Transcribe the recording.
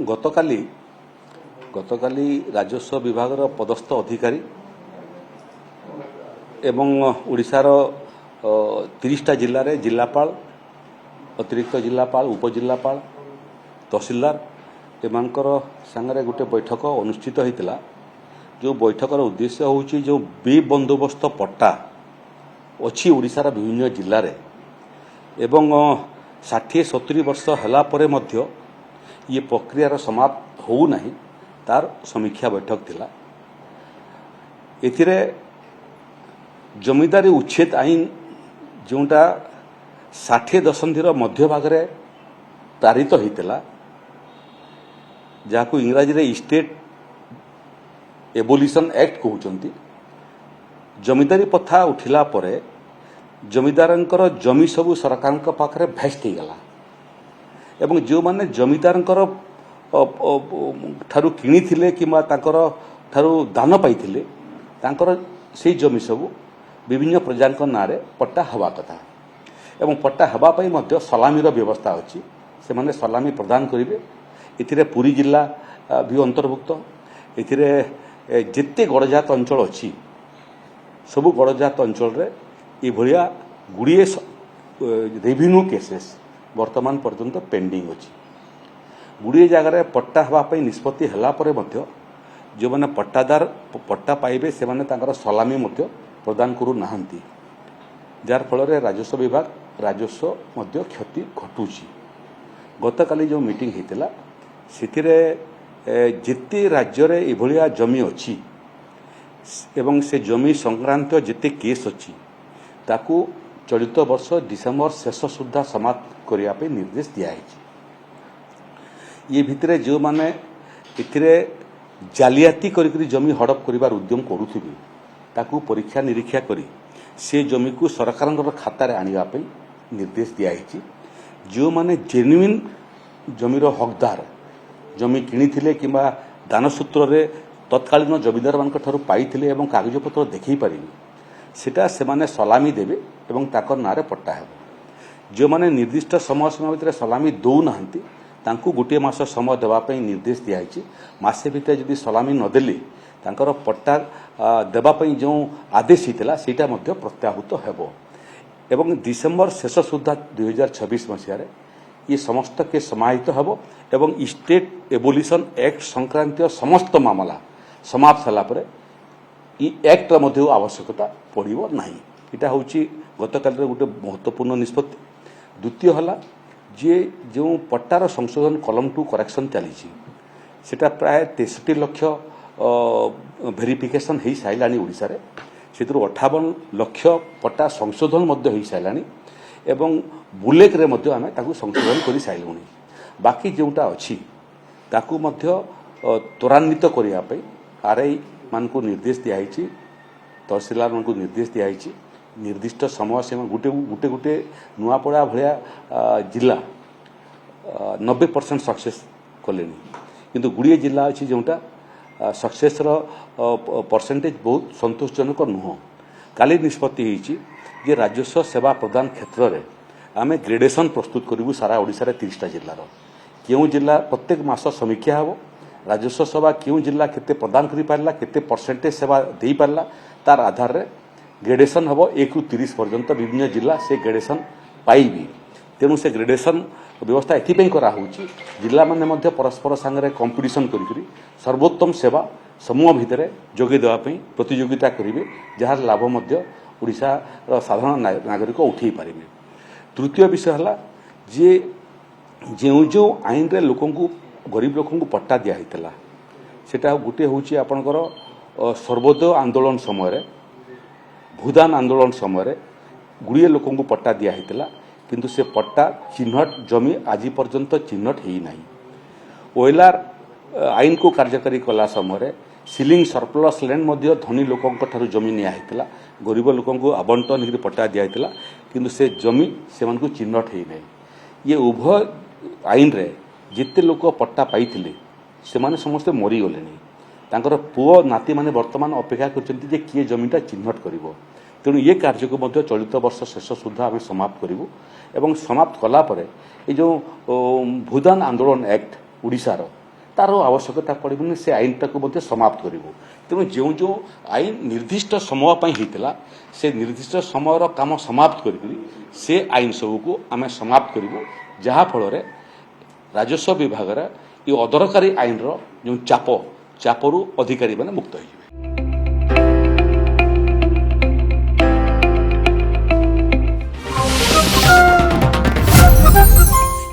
ଗତକାଲି ରାଜସ୍ୱ ବିଭାଗର ପଦସ୍ଥ ଅଧିକାରୀ ଏବଂ ଓଡ଼ିଶାର 30ଟା ଜିଲ୍ଲାରେ ଜିଲ୍ଲାପାଳ, ଅତିରିକ୍ତ ଜିଲ୍ଲାପାଳ, ଉପଜିଲ୍ଲାପାଳ, ତହସିଲଦାର ଏମାନଙ୍କର ସାଙ୍ଗରେ ଗୋଟେ ବୈଠକ ଅନୁଷ୍ଠିତ ହୋଇଥିଲା। ଯେଉଁ ବୈଠକର ଉଦ୍ଦେଶ୍ୟ ହେଉଛି ଯେଉଁ ବେବନ୍ଦୋବସ୍ତ ପଟ୍ଟା ଅଛି ଓଡ଼ିଶାର ବିଭିନ୍ନ ଜିଲ୍ଲାରେ ଏବଂ 60-70 ବର୍ଷ ହେଲା ପରେ ମଧ୍ୟ ये प्रक्रियार समाप्त होना तार समीक्षा बैठक थिला। एथिरे जमीदारी उच्छेद आईन जोटा 60 दशंधि मध्य भागरे पारित होता जहाँ इंग्राजी रे स्टेट एबोलिशन एक्ट कहते। जमीदारी प्रथा उठिला परे जमीदारंकर जमी सबू सरकार पाखरे भेस्ट हो गला एवं जो माने जमीदारंकर ठारू किनी थिले किमा तांकर ठारू दान पाइथिले तांकर से जमी सबू विभिन्न प्रजांक नारे पट्टा हवा कथा एवं पट्टा हवा पाई मध्य सलामीर व्यवस्था अछि। से माने सलामी प्रदान करिवे। एथिरे पुरी जिल्ला भी अंतर्भुक्त। एथिरे जेते गड़जात अंचल अछि सबु गड़जात अंचल रे ए भलिया गुड़िए रेवेन्यू केसेस वर्तमान पर्यंत पेंडिंग अच्छी। गुड़िए जगार पट्टा हाँवाई निष्पत्ति है जो मैंने पट्टादार पट्टा पाइबे से माने तांकर सलामी प्रदान करू नाहंती जार फल राजस्व विभाग राजस्व क्षति घटुची। गतकाली जो मीटिंग होता से जिते राज्य रे एभलिया जमी अच्छी एवं से जमी संक्रांत जिते केस अच्छी ताकू चलित वर्ष डिसेम्बर शेष सुधा समाप्त करने निर्देश दिया। ये भितरे जो माने इथिरे जालियाती करी जमी हड़प करिवार उद्यम करुथिबे ताकू परीक्षा निरीक्षा करी से जमी को सरकार खातार आनिबा पे निर्देश दिया। जो माने जेन्युइन जमीर हकदार जमी किनिथिले किंबा दान सूत्र रे तत्कालीन जमीदार मान ठारू पाइथिले एवं कागजपत्र देखै पारिबे सेटा से माने सलामी देवे एवं ताकर नारे पट्टा है। जो माने निर्दिष्ट समय सीमा भितर सलामी दौ नाहंती तांकू गोटे मास समय देवाई निर्देश दिखाई। मासे भितर जदि सलामी नदेले तांकर पट्टा देवाई जो आदेश होता सेटा मध्य प्रत्याहृत हेबो एवं डिसेम्बर शेष सुधा 2026 मसीह ये समस्त के समाहित हेबो एवं स्टेट एबोलिशन एक्ट संक्रांत समस्त मामला समाप्त होला परे एक्टर मध्य आवश्यकता पड़ो ना। यहाँ हूँ गतकाल गोटे महत्वपूर्ण निष्पत्ति। द्वितीय है जे जो पट्टार संशोधन कलम 2 करेक्शन चली सेटा प्राय 63 लाख वेरिफिकेशन हो सारा ओडिशा रे से 58 लाख पट्टा संशोधन हो सारा एवं बुलेक रे मध्य आमे ताकू संशोधन कर सारूँ। बाकी जोटा अच्छी ताकू मध्य त्वरान्वित करने आरआई मान को निर्देश दिखाई। तहसीलदार मान को निर्देश दिखाई। निर्दिष्ट समय सीमा गोटे गोटे गोटे नुआपड़ा भाया जिला 90% सक्सेस कले किंतु गुड़िए जिला अच्छी जोटा सक्सेसर परसेंटेज बहुत संतोषजनक नुह। काली निष्पत्ति जे राजस्व सेवा प्रदान क्षेत्र में आम ग्रेडेशन प्रस्तुत करूँ सारा ओडिशा रे 30टा जिलार क्यों जिला प्रत्येक मास समीक्षा हे राजस्व सेवा क्यों जिला केते प्रदान करि पारला केते परसेंटेज सेवा दे पारला तार आधार रे ग्रेडेशन हम 1 ରୁ 30 पर्यंत विभिन्न जिला से ग्रेडेशन पाइबी। तेणु से ग्रेडेशन व्यवस्था एथि करा होची जिला माने मध्य परस्पर संगे कंपटीशन करी सर्वोत्तम सेवा समूह भितर जोगे देवा प्रतियोगिता करेंगे जार लाभ मध्य ओडिशा साधारण नागरिक उठे पारे। तृतीय विषय है जे जो आईन रे लोक गरीब लोक पट्टा दिहला सेटा गोटे हूँ आपणकर सर्वोदय आंदोलन समय भूदान आंदोलन समय गुड़िए लोक पट्टा दिहला किंतु से पट्टा चिन्हट जमी आज पर्यंत चिन्हट होना। ओएलआर आईन को कार्यकारी कला समय सिलिंग सरप्लस लैंड धनी लोक जमी निया गरीब लोक आवंटन हो पट्टा दिहला किंतु से जमी से चिन्हट होना। ये उभय आईन रे जिते लोक पट्टा पाई से माने समस्ते मरीगले तांकर पुओ नाती माने वर्तमान अपेक्षा करछन्ति जे किए जमीटा चिन्हट करिवो। तेणु ये कार्य को मध्य चलित वर्ष शेष सुधा आम समाप्त करूँ एवं समाप्त कला परे ये जो भूदान आंदोलन एक्ट ओडिशार ତାର ଆବଶ୍ୟକତା ପଡ଼ିବନି, ସେ ଆଇନଟାକୁ ମଧ୍ୟ ସମାପ୍ତ କରିବୁ। ତେଣୁ ଯେଉଁ ଯେଉଁ ଆଇନ ନିର୍ଦ୍ଦିଷ୍ଟ ସମୟ ପାଇଁ ହେଇଥିଲା ସେ ନିର୍ଦ୍ଦିଷ୍ଟ ସମୟର କାମ ସମାପ୍ତ କରିକରି ସେ ଆଇନ ସବୁକୁ ଆମେ ସମାପ୍ତ କରିବୁ, ଯାହାଫଳରେ ରାଜସ୍ୱ ବିଭାଗରେ ଏ ଅଦରକାରୀ ଆଇନର ଯେଉଁ ଚାପରୁ ଅଧିକାରୀମାନେ ମୁକ୍ତ ହେଇଯିବେ।